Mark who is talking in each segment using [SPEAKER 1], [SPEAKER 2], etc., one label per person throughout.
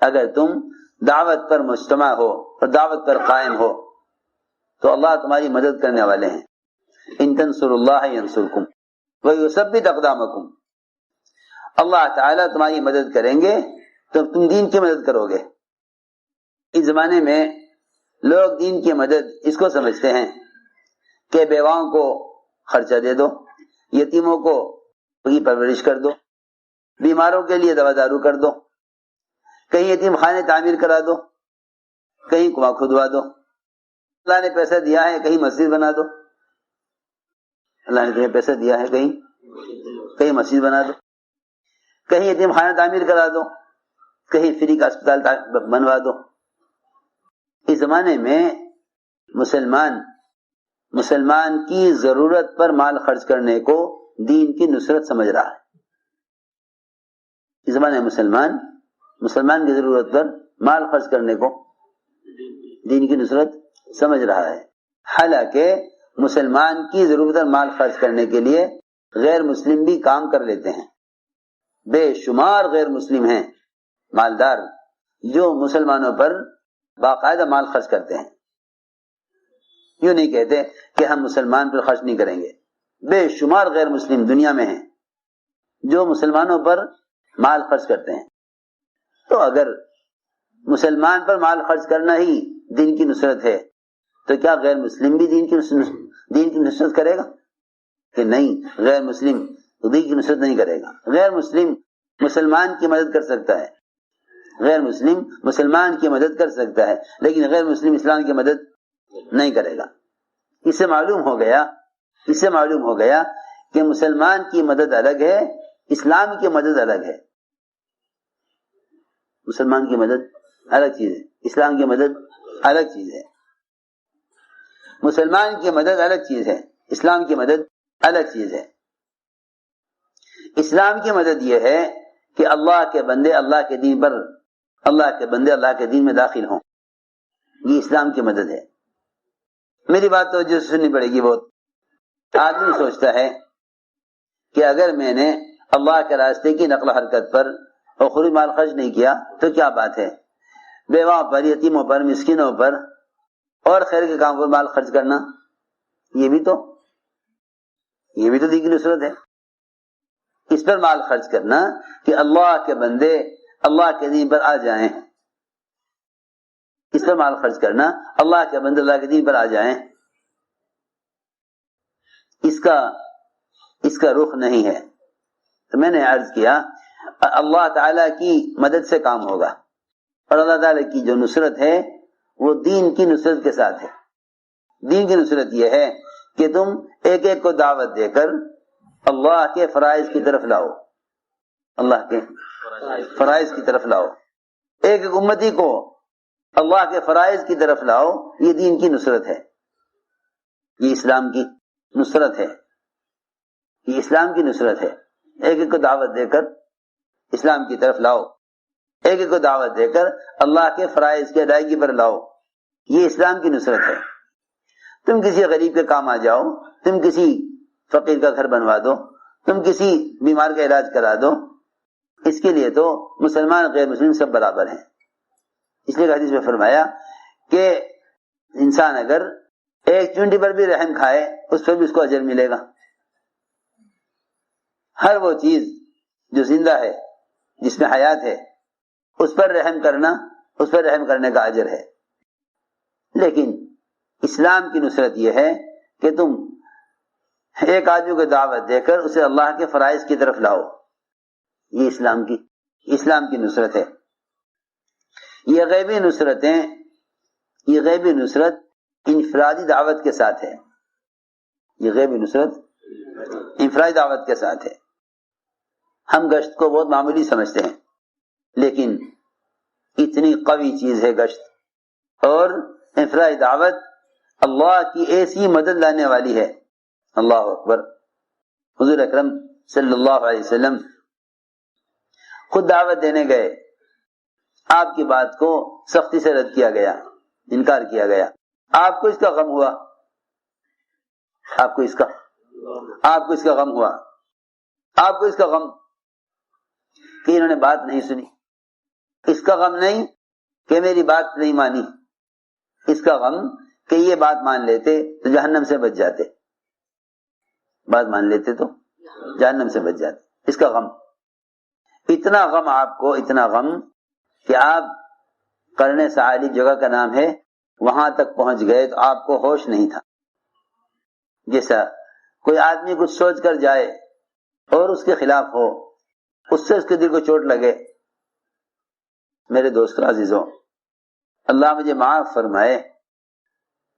[SPEAKER 1] اگر تم دعوت پر مجتمع ہو اور دعوت پر قائم ہو تو اللہ تمہاری مدد کرنے والے ہیں. ان تنصروا اللہ ینصرکم ویثبت اقدامکم. اللہ تعالیٰ تمہاری مدد کریں گے تو تم دین کی مدد کرو گے. اس زمانے میں لوگ دین کی مدد اس کو سمجھتے ہیں کہ بیواؤں کو خرچہ دے دو، یتیموں کو کی پرورش کر دو، بیماروں کے لیے دوا دارو کر دو، کہیں یتیم خانے تعمیر کرا دو، کہیں کنواں کھدوا دو. اللہ نے پیسہ دیا ہے کہیں مسجد بنا دو، اللہ نے تمہیں پیسہ دیا ہے کہیں مسجد بنا دو، کہیں یتیم خانہ تعمیر کرا دو، کہیں فری کا اسپتال بنوا دو. اس زمانے میں مسلمان کی ضرورت پر مال خرچ کرنے کو دین کی نصرت سمجھ رہا ہے. اس زمانے میں مسلمان کی ضرورت پر مال خرچ کرنے کو دین کی نصرت سمجھ رہا ہے. حالانکہ مسلمان کی ضرورت پر مال خرچ کرنے کے لیے غیر مسلم بھی کام کر لیتے ہیں. بے شمار غیر مسلم ہیں مالدار جو مسلمانوں پر باقاعدہ مال خرچ کرتے ہیں. یوں نہیں کہتے کہ ہم مسلمان پر خرچ نہیں کریں گے. بے شمار غیر مسلم دنیا میں ہیں جو مسلمانوں پر مال خرچ کرتے ہیں. تو اگر مسلمان پر مال خرچ کرنا ہی دین کی نصرت ہے تو کیا غیر مسلم بھی دین کی نصرت کرے گا؟ کہ نہیں، غیر مسلم دین کی نصرت نہیں کرے گا. غیر مسلم مسلمان کی مدد کر سکتا ہے، غیر مسلم مسلمان کی مدد کر سکتا ہے، لیکن غیر مسلم اسلام کی مدد نہیں کرے گا. اس سے معلوم ہو گیا کہ مسلمان کی مدد الگ ہے، اسلام کی مدد الگ ہے. مسلمان کی مدد الگ چیز ہے، اسلام کی مدد الگ چیز ہے. مسلمان کی مدد الگ چیز ہے، اسلام کی مدد الگ چیز ہے. اسلام کی مدد یہ ہے کہ اللہ کے بندے اللہ کے دین میں داخل ہوں. یہ اسلام کی مدد ہے. میری بات تو جو سننی پڑے گی. بہت آدمی سوچتا ہے کہ اگر میں نے اللہ کے راستے کی نقل و حرکت پر اور خود مال خرچ نہیں کیا تو کیا بات ہے. بیواؤں پر، یتیموں پر، مسکینوں پر اور خیر کے کام پر مال خرچ کرنا یہ بھی تو دین کی نصرت ہے. اس پر مال خرچ کرنا کہ اللہ کے بندے اللہ کے دین پر آ جائیں. اس پر مال خرچ کرنا اللہ کے بندے اللہ کے دین پر آ جائیں. اس کا رخ نہیں ہے. تو میں نے عرض کیا اللہ تعالیٰ کی مدد سے کام ہوگا اور اللہ تعالیٰ کی جو نصرت ہے وہ دین کی نصرت کے ساتھ ہے. دین کی نصرت یہ ہے کہ تم ایک ایک کو دعوت دے کر اللہ کے فرائض کی طرف لاؤ. اللہ کے فرائض کی طرف لاؤ. ایک ایک امتی کو اللہ کے فرائض کی طرف لاؤ. یہ دین کی نصرت ہے، یہ اسلام کی نصرت ہے، یہ اسلام کی نصرت ہے. ایک ایک کو دعوت دے کر اسلام کی طرف لاؤ. ایک ایک کو دعوت دے کر اللہ کے فرائض کی ادائیگی پر لاؤ. یہ اسلام کی نصرت ہے. تم کسی غریب کے کام آ جاؤ، تم کسی فقیر کا گھر بنوا دو، تم کسی بیمار کا علاج کرا دو. اس کے لیے تو مسلمان غیر مسلم سب برابر ہیں. اس لیے حدیث میں فرمایا کہ انسان اگر ایک چونٹی پر بھی رحم کھائے اس پر بھی اس کو اجر ملے گا. ہر وہ چیز جو زندہ ہے، جس میں حیات ہے، اس پر رحم کرنے کا اجر ہے. لیکن اسلام کی نصرت یہ ہے کہ تم ایک آدمی کو دعوت دے کر اسے اللہ کے فرائض کی طرف لاؤ. یہ اسلام کی نصرت ہے. یہ غیبی نصرت انفرادی دعوت کے ساتھ ہے. یہ غیبی نصرت انفرادی دعوت کے ساتھ ہے. ہم گشت کو بہت معمولی سمجھتے ہیں، لیکن اتنی قوی چیز ہے گشت. اور انفرادی دعوت اللہ کی ایسی مدد لانے والی ہے. اللہ اکبر. حضور اکرم صلی اللہ علیہ وسلم خود دعوت دینے گئے. آپ کی بات کو سختی سے رد کیا گیا، انکار کیا گیا. آپ کو اس کا غم ہوا، آپ کو اس کا غم ہوا، آپ کو اس کا غم کہ انہوں نے بات نہیں سنی. اس اس کا غم نہیں کہ میری بات نہیں مانی، اس کا غم کہ یہ بات مان لیتے تو جہنم سے بچ جاتے، بات مان لیتے تو جہنم سے بچ جاتے، اس کا غم، اتنا غم آپ کو، اتنا غم کہ آپ قرن سعالی جگہ کا نام ہے، وہاں تک پہنچ گئے تو آپ کو ہوش نہیں تھا۔ جیسا کوئی آدمی کچھ سوچ کر جائے اور اس کے خلاف ہو، اس سے اس کے دل کو چوٹ لگے، میرے دوستو عزیزوں، اللہ مجھے معاف فرمائے،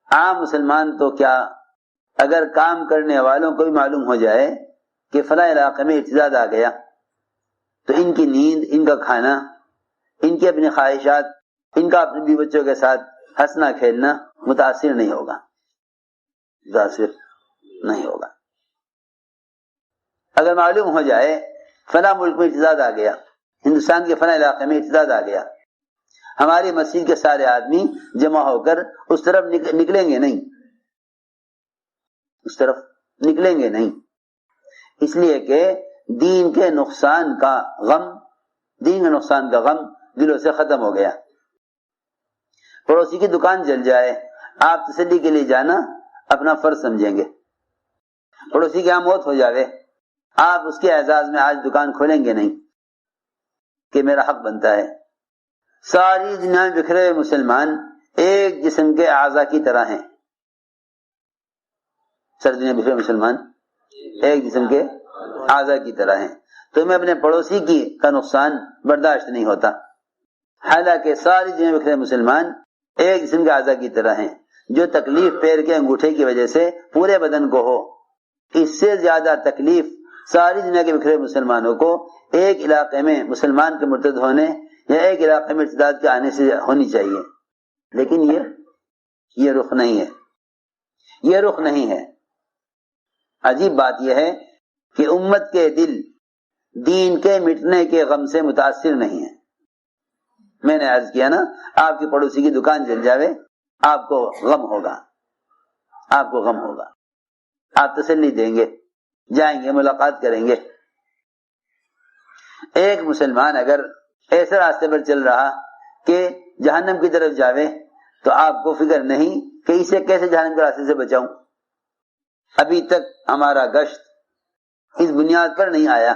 [SPEAKER 1] عام مسلمان تو کیا، اگر کام کرنے والوں کو بھی معلوم ہو جائے کہ فلاں علاقے میں اعتداد آ گیا تو ان کی نیند، ان کا کھانا، ان کی اپنی خواہشات، ان کا اپنے بیوی بچوں کے ساتھ ہنسنا کھیلنا متاثر نہیں ہوگا، متاثر نہیں ہوگا۔ اگر معلوم ہو جائے فلاں ملک میں اعتداد آ گیا، ہندوستان کے فلاں علاقے میں اعتداد آ گیا، ہماری مسجد کے سارے آدمی جمع ہو کر اس طرف نکلیں گے نہیں، اس طرف نکلیں گے نہیں، اس لیے کہ دین کے نقصان کا غم، دین کے نقصان کا غم دلوں سے ختم ہو گیا۔ پڑوسی کی دکان جل جائے، آپ تسلی کے لیے جانا اپنا فرض سمجھیں گے، پڑوسی کی موت ہو جاوے، آپ اس کے اعزاز میں آج دکان کھولیں گے نہیں کہ میرا حق بنتا ہے۔ ساری دنیا میں بکھرے ہوئے مسلمان ایک جسم کے اعضاء کی طرح ہیں، ساری دنیا بکھرے مسلمان ایک جسم کے اعضاء کی طرح ہیں، تو میں اپنے پڑوسی کی کا نقصان برداشت نہیں ہوتا، حالانکہ ساری دنیا بکھرے مسلمان ایک جسم کے اعضاء کی طرح ہیں۔ جو تکلیف پیر کے انگوٹھے کی وجہ سے پورے بدن کو ہو، اس سے زیادہ تکلیف ساری دنیا کے بکھرے مسلمانوں کو ایک علاقے میں مسلمان کے مرتد ہونے یا ایک علاقے میں ارتداد کے آنے سے ہونی چاہیے، لیکن یہ رخ نہیں ہے، یہ رخ نہیں ہے۔ عجیب بات یہ ہے کہ امت کے دل دین کے مٹنے کے غم سے متاثر نہیں ہے۔ میں نے عرض کیا نا، آپ کی پڑوسی کی دکان جل جاوے، آپ کو غم ہوگا، آپ کو غم ہوگا، آپ تسلی دیں گے، جائیں گے، ملاقات کریں گے۔ ایک مسلمان اگر ایسے راستے پر چل رہا کہ جہنم کی طرف جاوے تو آپ کو فکر نہیں کہ اسے کیسے جہنم کے راستے سے بچاؤں۔ ابھی تک ہمارا گشت اس بنیاد پر نہیں آیا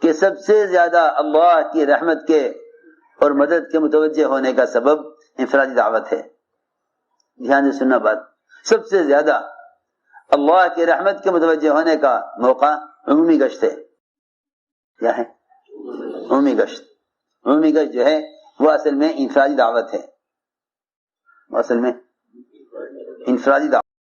[SPEAKER 1] کہ سب سے زیادہ اللہ کی رحمت کے اور مدد کے متوجہ ہونے کا سبب انفرادی دعوت ہے۔ دھیان سے سننا بات، سب سے زیادہ اللہ کی رحمت کے متوجہ ہونے کا موقع عمومی گشت ہے۔ کیا ہے؟ عمومی گشت۔ عمومی گشت جو ہے وہ اصل میں انفرادی دعوت ہے، وہ اصل میں انفرادی دعوت